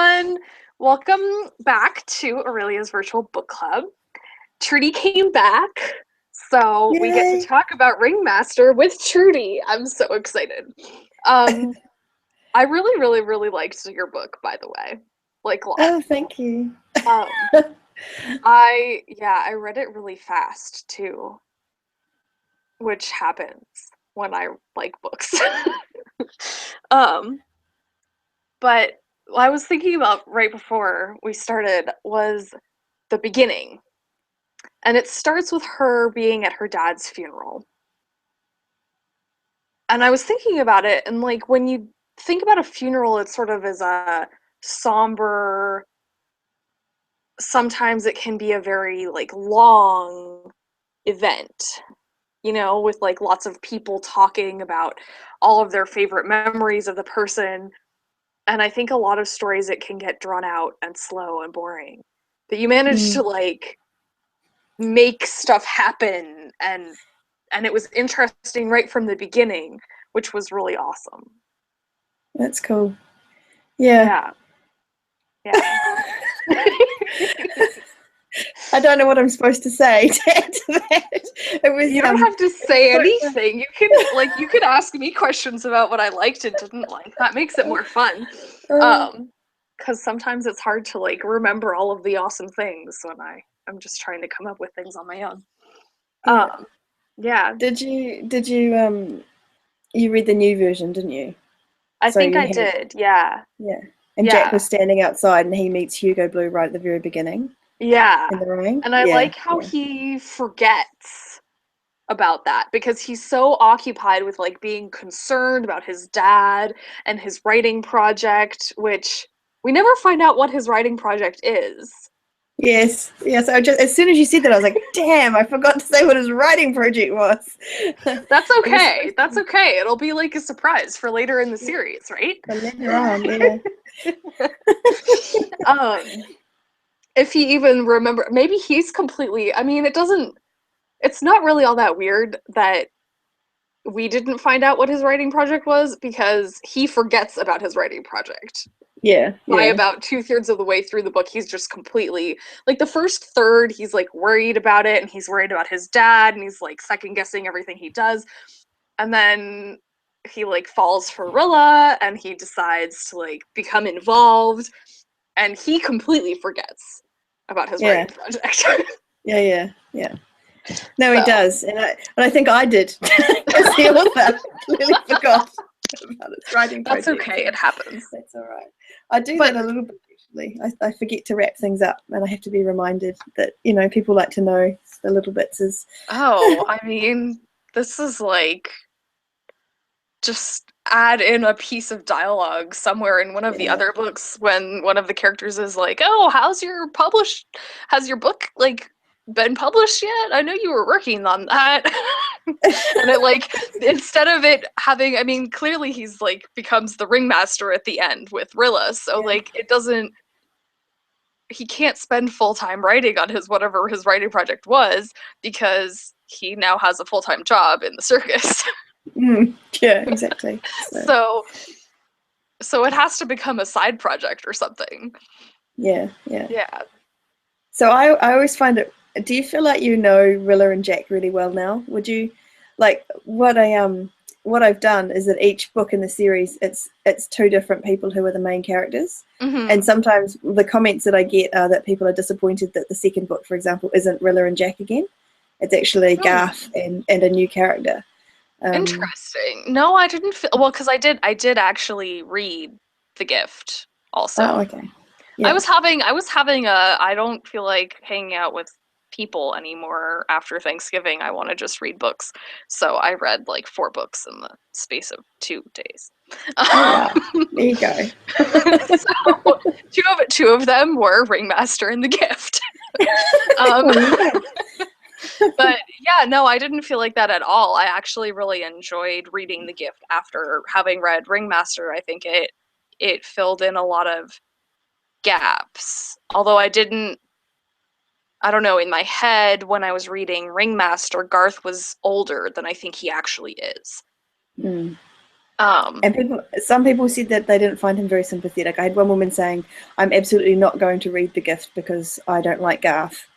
everyone. Welcome back to Aurelia's Virtual Book Club. Trudy came back, so we get to Yay. talk about Ringmaster with Trudy. I'm so excited. I really liked your book, by the way. Like, a lot. Oh, thank you. Um, I read it really fast too, which happens when I like books. um, but what I was thinking about right before we started was the beginning. And it starts with her being at her dad's funeral. And I was thinking about it, and like when you think about a funeral, it sort of is a somber, sometimes it can be a very like long event, with like lots of people talking about all of their favorite memories of the person. And I think a lot of stories it can get drawn out and slow and boring. But you manage to Mm, like make stuff happen, and it was interesting right from the beginning, which was really awesome. that's cool. Yeah. Yeah. Yeah. I don't know what I'm supposed to say to add to that. It was You don't have to say so, anything. You can ask me questions about what I liked and didn't like. That makes it more fun. uh, Because sometimes it's hard to like remember all of the awesome things when I'm just trying to come up with things on my own. yeah. Um, yeah, Did you read the new version, didn't you? I So think you I had did. Yeah. yeah. And Jack Yeah. was standing outside and he meets Hugo Blue right at the very beginning Yeah. in the rain. And I Yeah, like how yeah. he forgets about that because he's so occupied with like being concerned about his dad and his writing project, which we never find out what his writing project is. Yes, yes. I just as soon as you said that, I was like, "Damn! I forgot to say what his writing project was." That's It was okay. supposed to That's be okay. It'll be like a surprise for later in the yeah, series, right? for later on. Yeah. um if he even remember, maybe he's completely, I mean, it's not really all that weird that we didn't find out what his writing project was because he forgets about his writing project. Yeah, By yeah, about 2/3 of the way through the book, he's just completely like the first third, he's like worried about it and he's worried about his dad and he's like second guessing everything he does. And then he like falls for Rilla and he decides to like become involved and he completely forgets about his yeah, writing project. yeah. No, he So does, and I think I did because the author clearly forgot about his writing that's project. okay, So it happens. that's all right. I do But that a little bit actually. I forget to wrap things up, and I have to be reminded that people like to know the little bits. Is oh, I mean, this is like just add in a piece of dialogue somewhere in one of the yeah, other books when one of the characters is like, "Oh, has your book like been published yet? I know you were working on that." And it like instead of it having, I mean, clearly he's like becomes the ringmaster at the end with Rilla, so yeah, like it doesn't, he can't spend full time writing on his whatever his writing project was because he now has a full time job in the circus. yeah, exactly. So so so it has to become a side project or something. yeah, yeah. Yeah. So I always find it. Do you feel like you know Rilla and Jack really well now? Would you like what I've done is that each book in the series it's two different people who are the main characters, and Mm-hmm. sometimes the comments that I get are that people are disappointed that the second book, for example, isn't Rilla and Jack again. It's actually Garth and a new character. Um, Interesting. No, I didn't feel well because I did actually read The Gift oh, also. okay, yeah, I was having a I don't feel like hanging out with people anymore after Thanksgiving. I want to just read books. So I read like 4 books in the space of 2 days. oh wow, there you go. So two of them were Ringmaster and The Gift. um, Well, there you go. but yeah, no, I didn't feel like that at all. I actually really enjoyed reading The Gift after having read Ringmaster. I think it filled in a lot of gaps. Although I don't know, in my head when I was reading Ringmaster, Garth was older than I think he actually is. Mm. Um, And some people said that they didn't find him very sympathetic. I had one woman saying, "I'm absolutely not going to read The Gift because I don't like Garth,"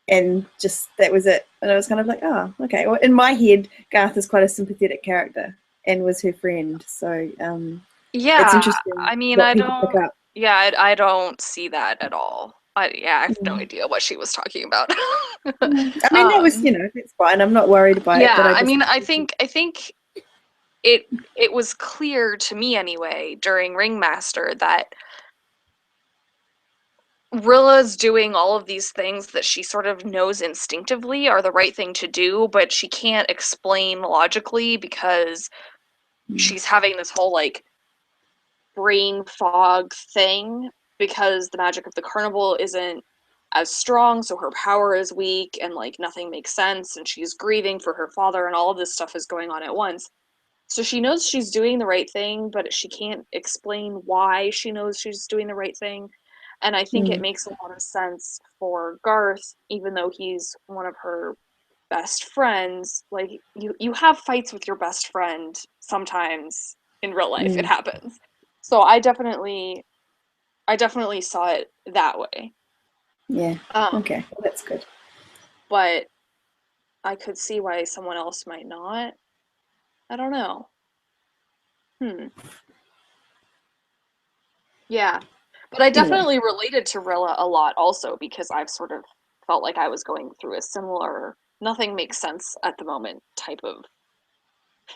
and just that was it. And I was kind of like, "Oh, okay." Well, in my head, Garth is quite a sympathetic character and was her friend, so it's yeah, interesting I mean, what I people pick don't, up. yeah, I don't see that at all. Yeah, I have no Mm. idea what she was talking about. I mean, that was, Um, it's fine. I'm not worried by it, but yeah, I I just, mean, I think it was clear to me anyway during Ringmaster that Rilla's doing all of these things that she sort of knows instinctively are the right thing to do, but she can't explain logically because mm, she's having this whole like brain fog thing because the magic of the carnival isn't as strong, so her power is weak and like nothing makes sense, and she's grieving for her father, and all of this stuff is going on at once. So she knows she's doing the right thing, but she can't explain why she knows she's doing the right thing. And I think it mm, makes a lot of sense for Garth, even though he's one of her best friends. Like you have fights with your best friend sometimes in real life. It mm. happens. So I definitely saw it that way. Yeah. Um, Okay. Well, that's good. but I could see why someone else might not. I don't know. Hmm. Yeah. But I Anyway. definitely related to Rilla a lot also because I've sort of felt like I was going through a similar nothing makes sense at the moment type of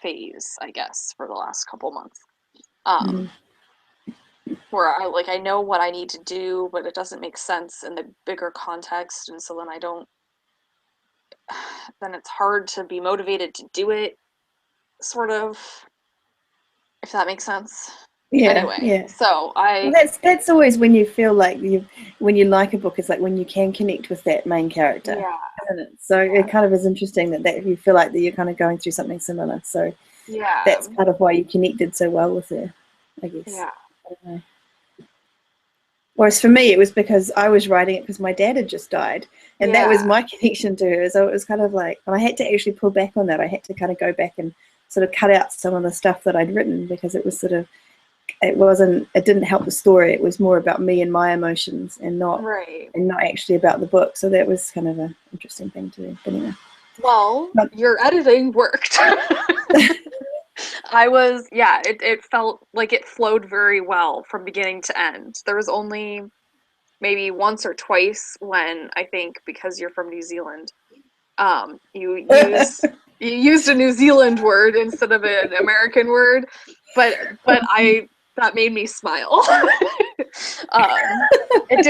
phase, I guess, for the last couple months. Mm, Um, where I know what I need to do, but it doesn't make sense in the bigger context, and so then I don't then it's hard to be motivated to do it, sort of, if that makes sense. yeah. Anyway, Yeah. so Well, I that's always when you feel like when you like a book, it's like when you can connect with that main character, yeah, isn't it? So it kind of is interesting that you feel like that you're kind of going through something similar. So yeah, that's part of why you connected so well with her, I guess. yeah, I don't know. Whereas for me, it was because I was writing it because my dad had just died, and that yeah, was my connection to her. So it was kind of like, and I had to actually pull back on that. I had to kind of go back and sort of cut out some of the stuff that I'd written because it was sort of it didn't help the story. It was more about me and my emotions right. and not actually about the book. So that was kind of an interesting thing to do. But anyway, Well, but, your editing worked. Yeah, it felt like it flowed very well from beginning to end. There was only maybe once or twice when I think because you're from New Zealand, you used a New Zealand word instead of an American word, but I that made me smile. um, it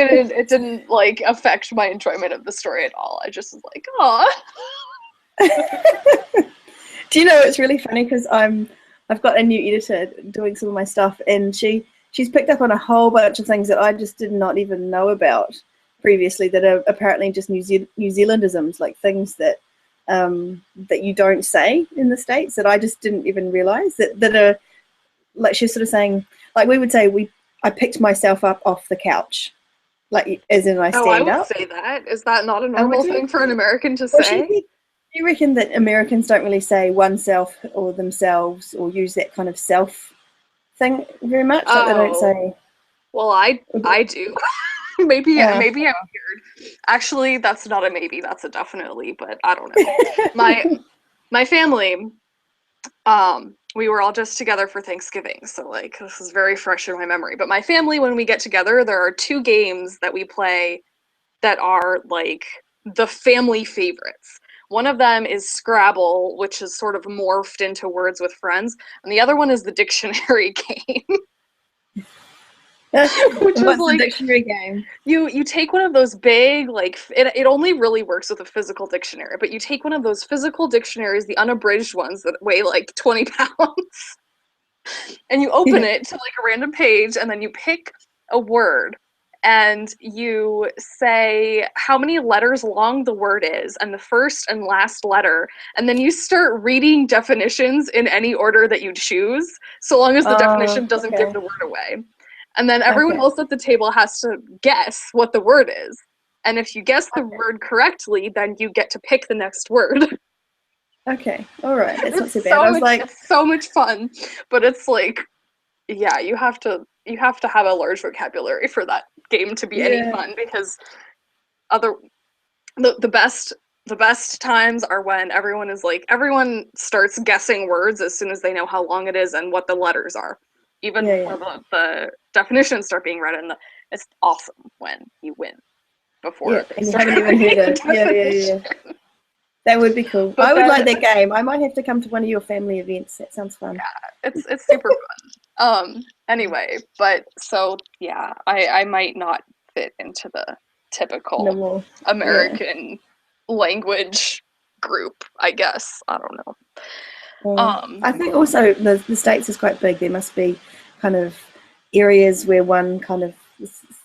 didn't like affect my enjoyment of the story at all. I just was like, oh, do you know it's really funny because I've got a new editor doing some of my stuff, and she's picked up on a whole bunch of things that I just did not even know about previously that are apparently just New Zealandisms, like things that you don't say in the States that I just didn't even realize that are like she's sort of saying, like we would say I picked myself up off the couch, like as in I oh, I stand would up. say that. Is that not a And would normal you? thing for an American to Well, she say? said, do you reckon that Americans don't really say oneself or themselves or use that kind of self thing very much? Like they don't Oh, say. well, I do. Maybe I'm weird. Actually, that's not a maybe. That's a definitely. But I don't know. My family, we were all just together for Thanksgiving, so like this is very fresh in my memory. But my family, when we get together, there are two games that we play that are like the family favorites. One of them is Scrabble, which is sort of morphed into Words with Friends, and the other one is the dictionary game, which is What's the like dictionary game? you take one of those big like it only really works with a physical dictionary, but you take one of those physical dictionaries, the unabridged ones that weigh like 20 pounds, and you open Yeah. it to like a random page, and then you pick a word and you say how many letters long the word is and the first and last letter, and then you start reading definitions in any order that you choose, so long as the Oh, definition doesn't give okay. the word away. And then everyone Okay. else at the table has to guess what the word is. And if you guess the Okay. word correctly, then you get to pick the next word. Okay, all right, that's not It's too bad. I was like, it's so much fun, but it's like, yeah, you have to have a large vocabulary for that game to be any yeah, fun, because other the best the best times are when everyone starts guessing words as soon as they know how long it is and what the letters are, even yeah, yeah, before the definitions start being read. And it's awesome when you win yeah, before they and you start haven't even heard reading the it. Yeah, yeah, definition. yeah. That would be cool. But I would then like that game. I might have to come to one of your family events. That sounds fun. it's super fun. Anyway, but so yeah, I might not fit into the No typical more. Yeah. American language group, I guess. I don't know. I think also the States is quite big. There must be kind of areas where one kind of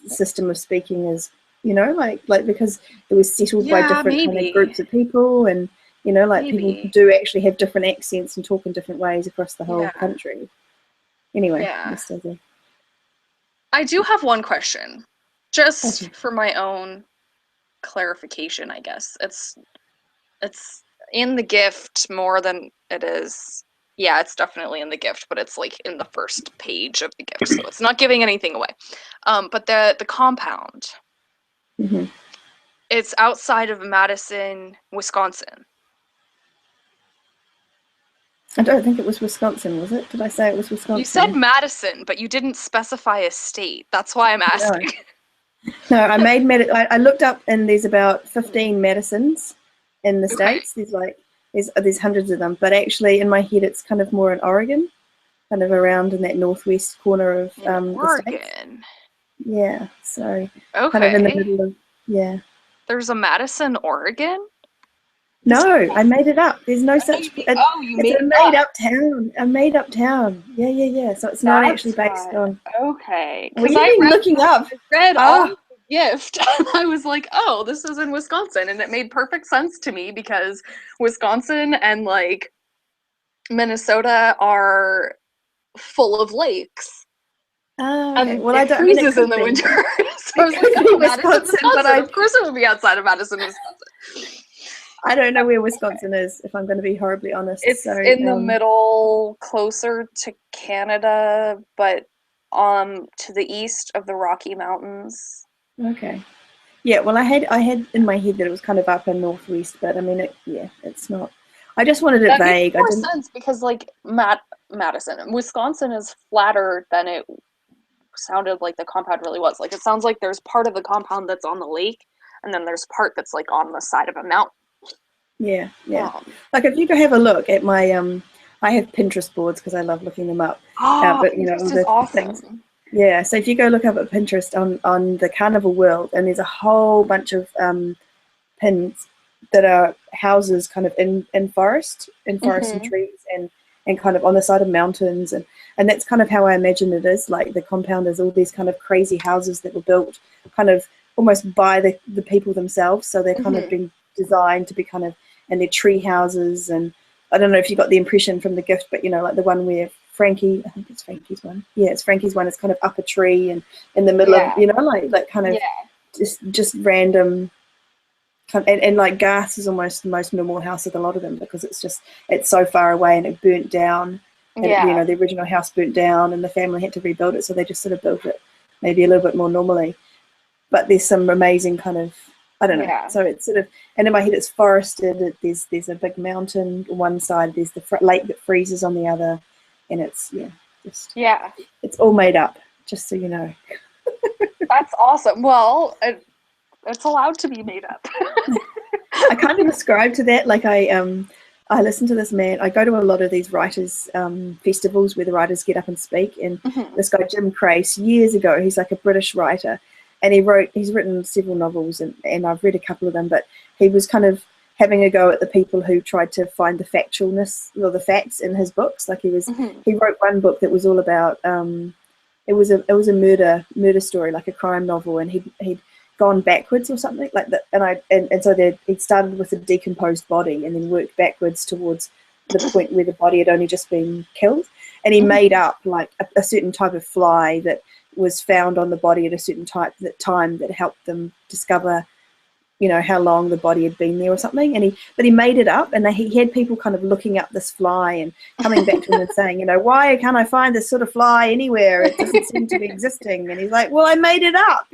system of speaking is, like because it was settled by Yeah, different kind of maybe. groups of people, and like people Maybe. do actually have different accents and talk in different ways across the whole Yeah. country. Anyway, Yeah. just as a I do have one question. Just okay. for my own clarification, I guess. It's in the gift more than it is. Yeah, it's definitely in the gift, but it's like in the first page of the gift, so it's not giving anything away. But the compound, Hmm. it's outside of Madison, Wisconsin. I don't think it was Wisconsin, was it? Did I say it was You said Wisconsin? Madison, but you didn't specify a state. That's why I'm No. asking. No, I looked up, and there's about 15 Madisons in the Okay. States. There's hundreds of them, but actually in my head it's kind of more in Oregon, kind of around in that northwest corner of In the States. Oregon. Yeah, so kind of in the Okay. middle of, yeah. There's a Madison, Oregon? This No, I made it up. There's no such. you It's made a it made up. up town. A made up town. Yeah, yeah, yeah. So it's not actually That's based why. on. Okay. What Because do you mean looking up? I read all Ah, of the gift and I was like, oh, this is in Wisconsin. And it made perfect sense to me because Wisconsin and like Minnesota are full of lakes okay. and Well, it I mean, it freezes in could the be. winter. So I It was like, could be oh, Madison, Wisconsin, but Wisconsin. Of course it would be outside of Madison, Wisconsin. I don't know where Wisconsin is, if I'm going to be horribly honest. It's So, in the middle, closer to Canada, but to the east of the Rocky Mountains. okay. Yeah, well, I had in my head that it was kind of up in northwest, but I mean, yeah, it's not. I just wanted it That makes vague. I more didn't. sense because like Madison, Wisconsin is flatter than it sounded like the compound really was. Like it sounds like there's part of the compound that's on the lake, and then there's part that's like on the side of a mountain. Yeah, yeah. Um, Like if you go have a look at my I have Pinterest boards because I love looking them up. oh, But all Pinterest is the things. awesome. Yeah, so if you go look up at Pinterest on the carnival world, and there's a whole bunch of pins that are houses kind of in forest and Hmm. trees and kind of on the side of mountains and that's kind of how I imagine it is. Like the compound is all these kind of crazy houses that were built kind of almost by the people themselves. So they're kind of Hmm. being designed to be kind of and they're tree houses and I don't know if you got the impression from the gift, but like the one where Frankie, I think it's Frankie's one. Yeah, it's Frankie's one. It's kind of up a tree and in the middle of Yeah. like kind of Yeah. just random and like Garth is almost the most normal house of a lot of them because it's so far away and it burnt down and Yeah. the original house burnt down and the family had to rebuild it so they just sort of built it maybe a little bit more normally but there's some amazing kind of I don't know Yeah. so it's sort of and in my head it's forested there's a big mountain on one side there's the lake that freezes on the other and it's just Yeah. it's all made up just so you know. That's awesome. Well, it's allowed to be made up. I kind of ascribe to that. Like I listen to this man. I go to a lot of these writers festivals where the writers get up and speak. And Hmm. this guy Jim Crace years ago, he's like a British writer, and he's written several novels, and I've read a couple of them. But he was kind of having a go at the people who tried to find the factualness or the facts in his books. Like Hmm. he wrote one book that was all about it was a murder story, like a crime novel, and he'd gone backwards or something like that. And so he'd started with a decomposed body and then worked backwards towards the point where the body had only just been killed. And he made Hmm. up like a certain type of fly that was found on the body at a certain time that helped them discover how long the body had been there or something, but he made it up, and he had people kind of looking up this fly and coming back to him and saying, why can't I find this sort of fly anywhere? It doesn't seem to be existing. And he's like, well, I made it up,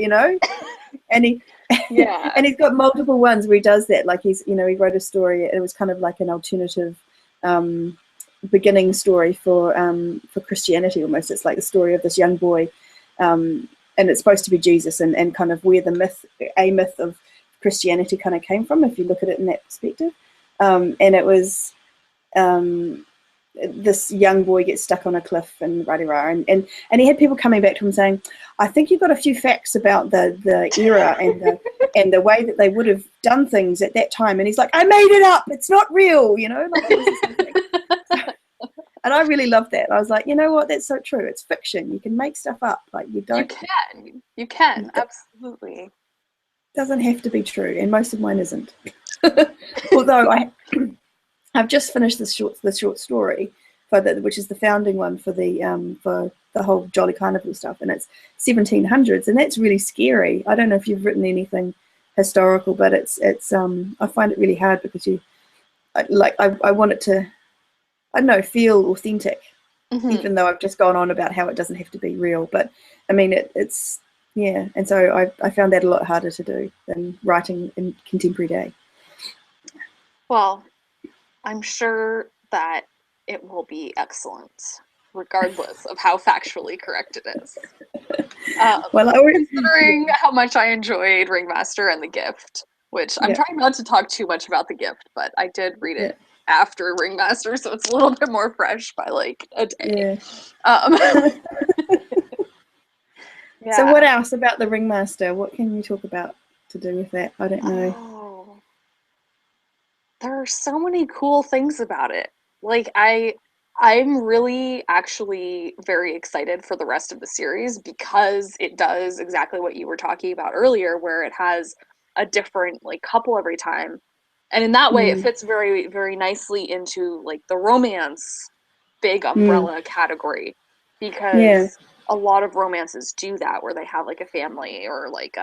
and he Yeah. and he's got multiple ones where he does that. Like he wrote a story. It was kind of like an alternative beginning story for Christianity almost. It's like the story of this young boy, and it's supposed to be Jesus, and kind of where the myth of Christianity kind of came from, if you look at it in that perspective. And it was this young boy gets stuck on a cliff and rah-de-rah, and he had people coming back to him saying, I think you've got a few facts about the era and the way that they would have done things at that time. And he's like, I made it up, it's not real, like it was the same thing. And I really loved that. I was like, you know what, that's so true. It's fiction. You can make stuff up. Like you can absolutely. Doesn't have to be true, and most of mine isn't. Although I've just finished the short story which is the founding one for the whole Jolly Carnival stuff, and it's 1700s, and that's really scary. I don't know if you've written anything historical, but it's I find it really hard because I want it to, I don't know, feel authentic, even though I've just gone on about how it doesn't have to be real. But I mean, it's yeah, and so I found that a lot harder to do than writing in contemporary day. Well, I'm sure that it will be excellent, regardless of how factually correct it is. Well, considering how much I enjoyed Ringmaster and The Gift, which I'm trying not to talk too much about The Gift, but I did read it after Ringmaster, so it's a little bit more fresh by like a day. Yeah. So what else about the Ringmaster? What can you talk about to do with that? I don't know. Oh, there are so many cool things about it. Like I'm really actually very excited for the rest of the series because it does exactly what you were talking about earlier, where it has a different like couple every time. And in that way it fits very, very nicely into like the romance big umbrella category, because a lot of romances do that, where they have like a family, or like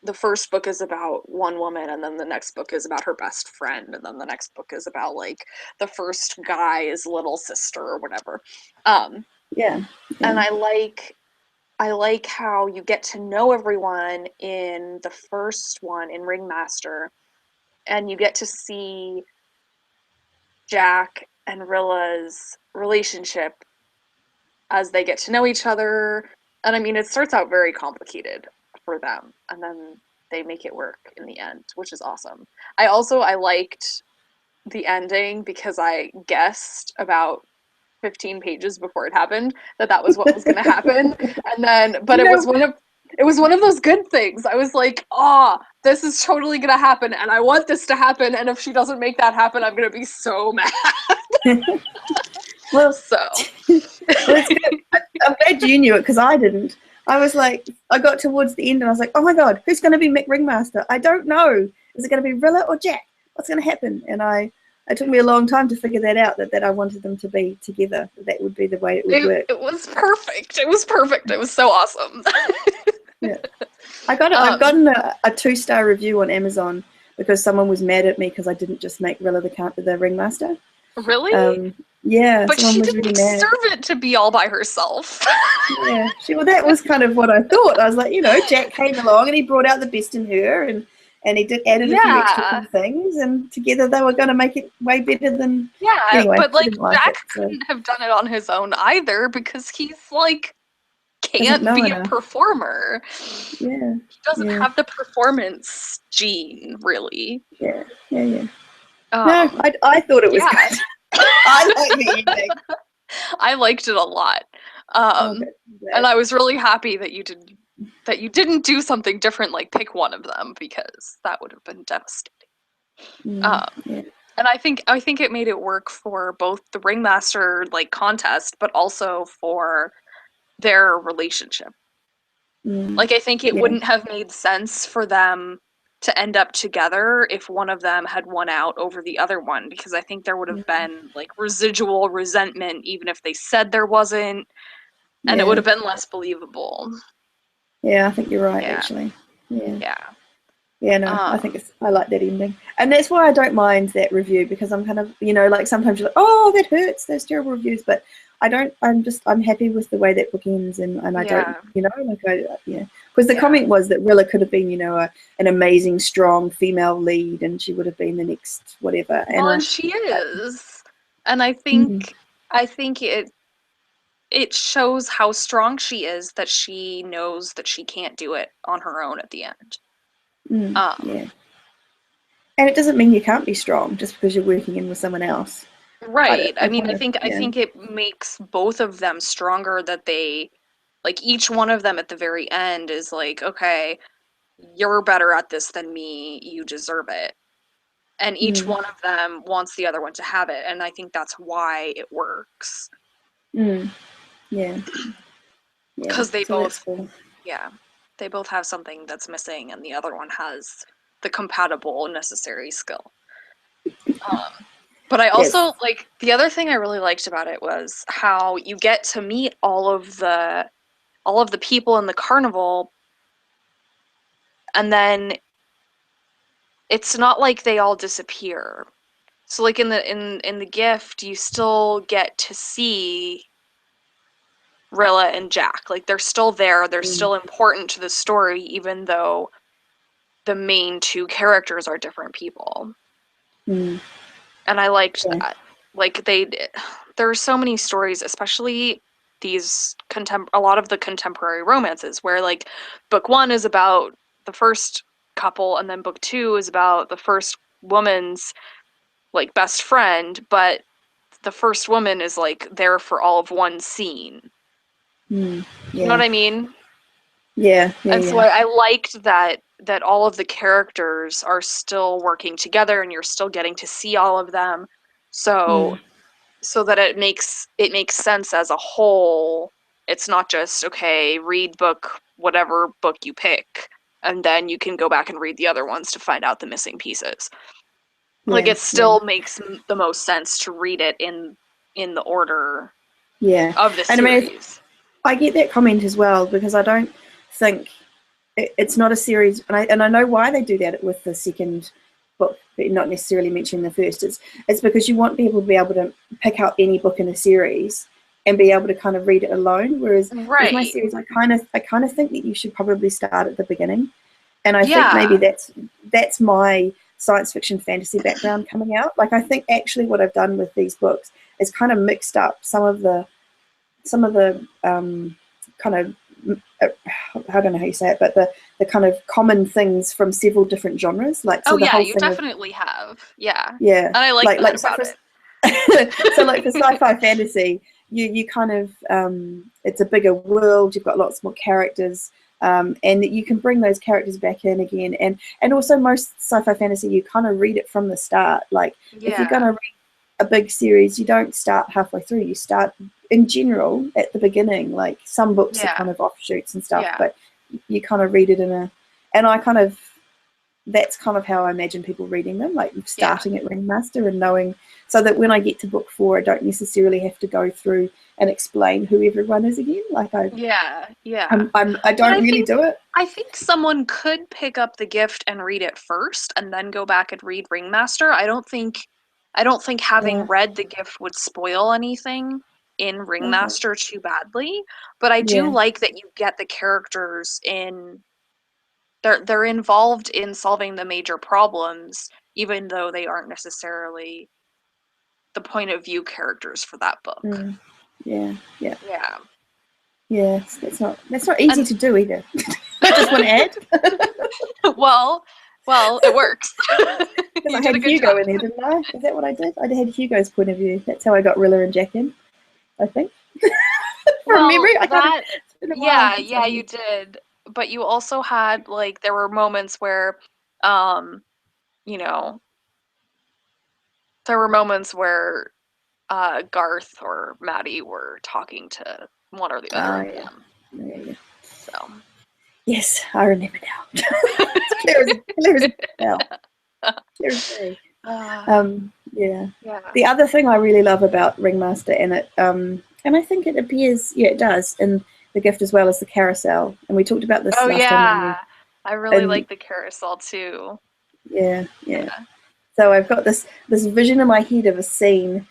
the first book is about one woman, and then the next book is about her best friend, and then the next book is about like the first guy's little sister or whatever. And I like how you get to know everyone in the first one, in Ringmaster, and you get to see Jack and Rilla's relationship as they get to know each other. And I mean, it starts out very complicated for them, and then they make it work in the end, which is awesome. I liked the ending because I guessed about 15 pages before it happened that was what was going to happen. And then, but it was one of those good things. I was like, this is totally going to happen, and I want this to happen, and if she doesn't make that happen, I'm going to be so mad. Well, it's good. I'm glad you knew it, because I didn't. I was like, I got towards the end and I was like, oh my god, who's going to be Ringmaster? I don't know. Is it going to be Rilla or Jack? What's going to happen? And it took me a long time to figure that out, that I wanted them to be together. That would be the way it would work. It was perfect. It was perfect. It was so awesome. I've gotten a 2-star review on Amazon because someone was mad at me because I didn't just make Rilla the Ringmaster. Really? Yeah, but she didn't deserve it to be all by herself. Yeah, that was kind of what I thought. I was like, Jack came along and he brought out the best in her, and he added a few extra things, and together they were going to make it way better than. Yeah, anyway, but like Jack couldn't have done it on his own either, because he's like can't be a performer. Yeah, he doesn't have the performance gene, really. Yeah. No, I thought it was good. I like the ending. I liked it a lot, and I was really happy that you didn't do something different, like pick one of them, because that would have been devastating. And I think it made it work for both the Ringmaster like contest, but also for their relationship. Like, I think it wouldn't have made sense for them to end up together if one of them had won out over the other one, because I think there would have been like residual resentment even if they said there wasn't, and it would have been less believable. Yeah, I think you're right, actually. Yeah. Yeah, no, I think I like that ending, and that's why I don't mind that review, because I'm kind of, like sometimes you're like, oh, that hurts, those terrible reviews, but I don't. I'm happy with the way that book ends, and I don't, Yeah, yeah, because the yeah. comment was that Rilla could have been, an amazing, strong female lead, and she would have been the next whatever, and Well, and she is. And mm, I think it shows how strong she is that she knows that she can't do it on her own at the end. Um, yeah, and it doesn't mean you can't be strong just because you're working in with someone else. right. I I mean, kind of, I yeah, think it makes both of them stronger that they like each one of them at the very end is like, okay, you're better at this than me, you deserve it. And each mm, one of them wants the other one to have it, and I think that's why it works. mm, yeah, yeah. Because they So that's both, cool. yeah, they both have something that's missing, and the other one has the compatible necessary skill. But I Yes. also like the other thing I really liked about it was how you get to meet all of the people in the carnival, and then it's not like they all disappear. So like in the gift, you still get to see Rilla and Jack. Like they're still there, they're Mm, still important to the story, even though the main two characters are different people. mm, And I liked yeah. that. Like there are so many stories, especially a lot of the contemporary romances where like book 1 is about the first couple and then book 2 is about the first woman's like best friend, but the first woman is like there for all of one scene. Mm, You know what yeah. I mean? Yeah. Yeah. And so Yeah. I liked that all of the characters are still working together and you're still getting to see all of them. Mm, So that it makes sense as a whole. It's not just okay, read book whatever book you pick and then you can go back and read the other ones to find out the missing pieces. Like yeah. it Yeah. still makes the most sense to read it in the order Yeah. of the And I mean, series. I get that comment as well, because I don't think it's not a series, and I know why they do that with the second book, but not necessarily mentioning the first. It's because you want people to be able to pick out any book in a series and be able to kind of read it alone. Whereas with my Right. series, I kind of think that you should probably start at the beginning, and I think maybe Yeah. that's my science fiction fantasy background coming out. Like I think actually what I've done with these books is kind of mixed up some of the kind of I don't know how you say it, but the kind of common things from several different genres. Like Oh so, the yeah, whole you thing of definitely have. Yeah. yeah, And I like like that like so about for it. so like for sci-fi fantasy, you kind of it's a bigger world. You've got lots more characters. And you can bring those characters back in again, and also most sci-fi fantasy you kind of read it from the start. Like if you're Yeah. gonna a big series, you don't start halfway through. You start in general at the beginning. Like some books are kind Yeah. of offshoots and stuff, Yeah. but you kind of read it and I kind of, that's kind of how I imagine people reading them, like Yeah. starting at Ringmaster and knowing, so that when I get to book 4, I don't necessarily have to go through and explain who everyone is again. Like Yeah. Yeah. I But don't really do it. I think someone could pick up the gift and read it first and then go back and read Ringmaster. I don't think having Yeah. read the gift would spoil anything in Okay. Ringmaster too badly, but I do Yeah. like that you get the characters in they're involved in solving the major problems even though they aren't necessarily the point of view characters for that book. Mm. Yeah. Yeah. Yeah. Yeah. That's not easy And to do either. I just want to add. well, it works. Because You I did had a good Hugo job. in there, didn't I? Is that what I did? I had Hugo's point of view. That's how I got Rilla and Jack in, I think. From Well, memory, that it's been a while yeah, since I yeah, you read. did. But you also had like there were moments where um, you know, there were moments where Garth or Maddie were talking to one or the other Oh, of yeah. them. Yeah, yeah. So Yes, I remember now. It's clear as a bell. Clear as day. uh, Yeah. yeah. The other thing I really love about Ringmaster, and I think it appears, yeah, it does in the gift as well as the carousel. And we talked about this Oh last time when we yeah. I really And like the carousel too. yeah, yeah. Yeah. So I've got this vision in my head of a scene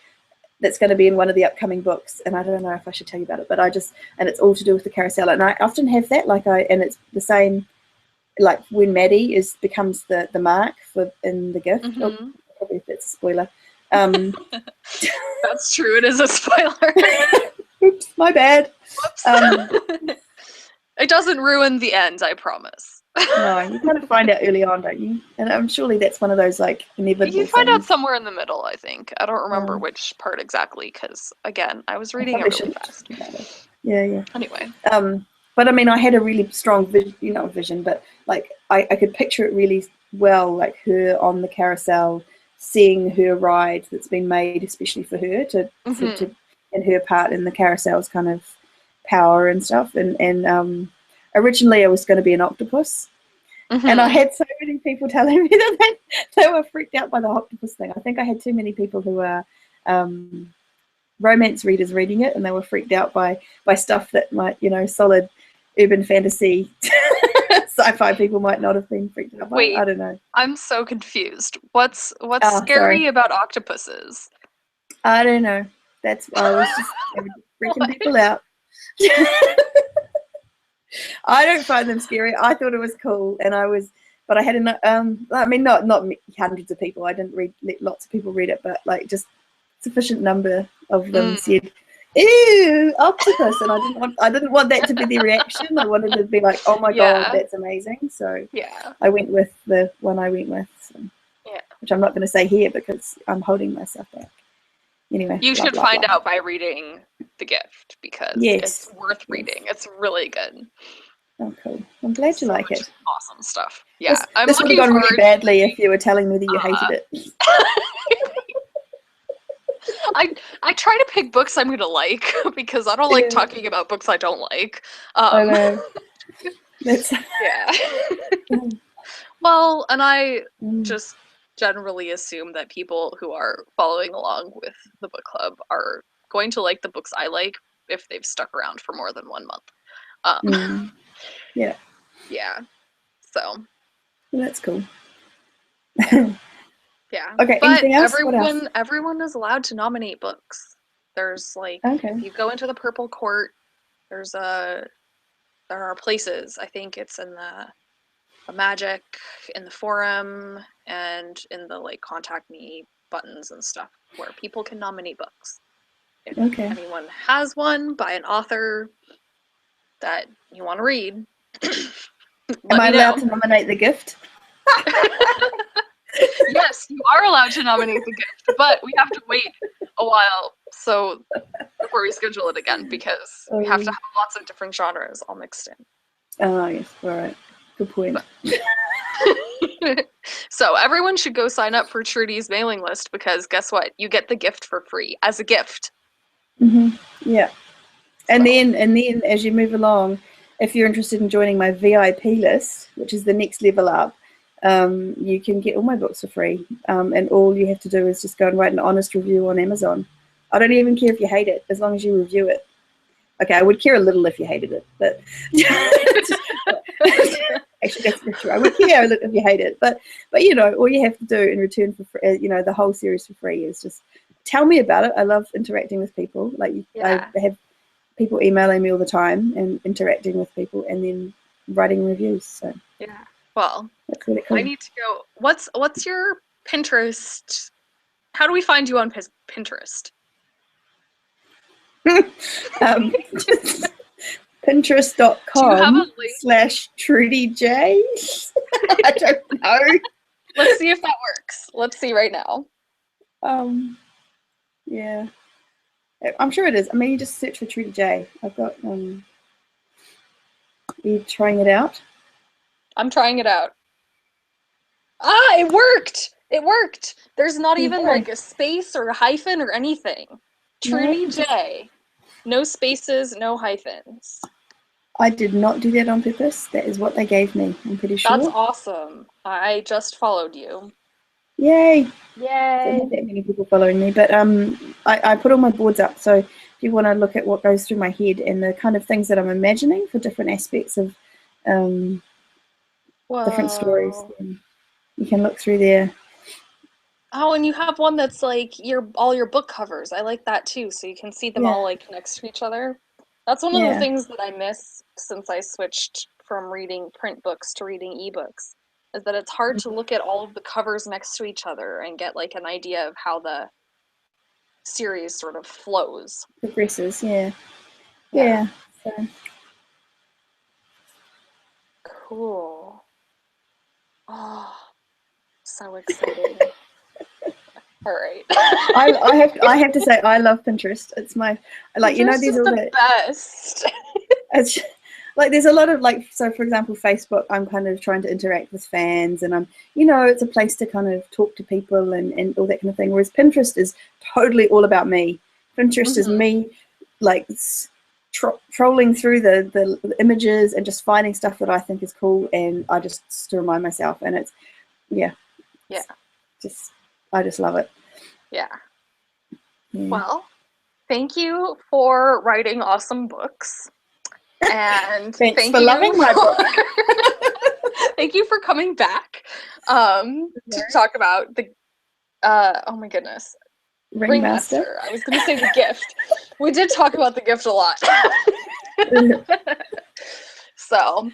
that's going to be in one of the upcoming books, and I don't know if I should tell you about it, but and it's all to do with the carousel, and I often have that, and it's the same, like when Maddie becomes the mark for in the gift. Oh, Mm-hmm. probably if it's a spoiler. Um, That's true. It is a spoiler. oops, my bad. Whoops. Um, It doesn't ruin the end, I promise. no, you kind of find out early on, don't you? And surely that's one of those like You inevitable find out things. somewhere in the middle, I think. I don't remember Um, which part exactly because, again, I was I reading it probably really shouldn't fast. talk about it. Yeah, yeah. Anyway. But I mean, I had a really strong vision, not vision, but like I could picture it really well, like her on the carousel, seeing her ride that's been made especially for her Mm-hmm. and her part in the carousel's kind of power and stuff. And originally I was going to be an octopus, and I Mm-hmm. had so many people telling me that they were freaked out by the octopus thing. I think I had too many people who are romance readers reading it, and they were freaked out by stuff that might, solid urban fantasy sci-fi people might not have been freaked out by. I Wait, don't know. I'm so confused. What's Oh, sorry. scary about octopuses? I don't know. That's why I was freaking What? people out. I don't find them scary. I thought it was cool, but I had enough. I mean, not hundreds of people. I didn't let lots of people read it, but like just sufficient number of them Mm, said, "Ew, octopus," and I didn't want that to be the reaction. I wanted to be like, "Oh my god, yeah. that's amazing!" So Yeah. I went with the one I went with, so, Yeah. which I'm not going to say here because I'm holding myself back. Anyway, You blah should blah find blah. out by reading The Gift because it's Yes, worth yes. reading. It's really good. Oh, cool. I'm glad you So like much it. awesome stuff. Yeah, This I'm this would have looking gone really forward badly if you were telling me that you hated uh, it. I try to pick books I'm gonna like because I don't like Yeah, talking about books I don't like. I Um, know. That's yeah. Well, and I mm, just generally assume that people who are following along with the book club are going to like the books I like if they've stuck around for more than 1 month. Um, mm, yeah, yeah. So that's cool. yeah, Okay, but anything else? What else? everyone is allowed to nominate books. There's like if Okay, you go into the Purple Court, there's a there are places. I think it's in the Magic, in the forum, and in the like contact me buttons and stuff where people can nominate books. If okay. anyone has one by an author that you want to read, Am let I me allowed know. to nominate the gift? Yes, you are allowed to nominate the gift, but we have to wait a while so before we schedule it again because we have to Oh, have lots of different genres all mixed oh yes. All right. Good point. in. So everyone should go sign up for Trudy's mailing list because guess what? You get the gift for free as a gift. Yeah. So And then as you move along, if you're interested in joining my VIP list, which is the next level up, you can get all my books for free. And all you have to do is just go and write an honest review on Amazon. I don't even care if you hate it, as long as you review it. Okay, I would care a little if you hated it, but actually that's not true. I would care a little if you hate it, but all you have to do in return for free, the whole series for free is just tell me about it. I love interacting with people. Like I yeah, have people emailing me all the time and interacting with people and then writing reviews. So yeah. Well, that's really I cool. need to go. What's your Pinterest? How do we find you on Pinterest? um, Do you have a Pinterest.com link? slash Trudi Jaye. I don't know. Let's see if that works. Let's see right now. Um, yeah, I'm sure it is. I mean, you just search for Trudi Jaye. I've got. Are you trying it out? I'm trying it out. Ah, it worked! It worked! There's not There you even go. like a space or a hyphen or anything. No, Trudi just Jaye. No spaces, no hyphens. I did not do that on purpose. That is what they gave me. I'm pretty That's sure. awesome. I just followed you. Yay! Don't have Yay! that many people following me, but I put all my boards up. So if you want to look at what goes through my head and the kind of things that I'm imagining for different aspects of um, different stories. Whoa. And you can look through there. Oh, and you have one that's like your all your book covers. I like that too, so you can see them Yeah, all like next to each other. That's one of the yeah. things that I miss since I switched from reading print books to reading ebooks, is that it's hard to look at all of the covers next to each other and get like an idea of how the series sort of flows. Progresses. Yeah, Yeah. yeah. So Cool. Oh, so exciting. All right. I have to say I love Pinterest. It's my like Pinterest these is all the the best. it's like there's a lot of like so for example Facebook I'm kind of trying to interact with fans and I'm it's a place to kind of talk to people and all that kind of thing, whereas Pinterest is totally all about me. Pinterest is Hmm. me like trolling through the images and just finding stuff that I think is cool and I just to remind myself and it's yeah Yeah. it's just I just love it. Yeah. Yeah. Well, thank you for writing awesome books. And Thanks thank for you loving my for book. thank you for coming back to talk about the oh my goodness, Ringmaster. Ringmaster. I was going to say the gift. We did talk about the gift a lot. So,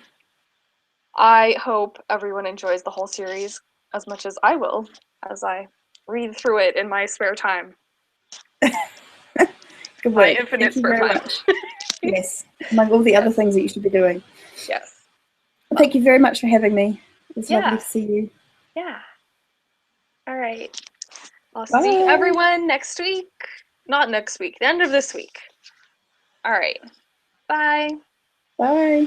I hope everyone enjoys the whole series as much as I will as I read through it in my spare time. Good My work. infinite Thank you spare very time. much. Yes, among all the other Yes. things that you should be doing. Yes. Thank Well, you very much for having me. It was lovely yeah. to see you. Yeah. All right. I'll see Bye. everyone next week. Not next week, the end of this week. All right. Bye. Bye.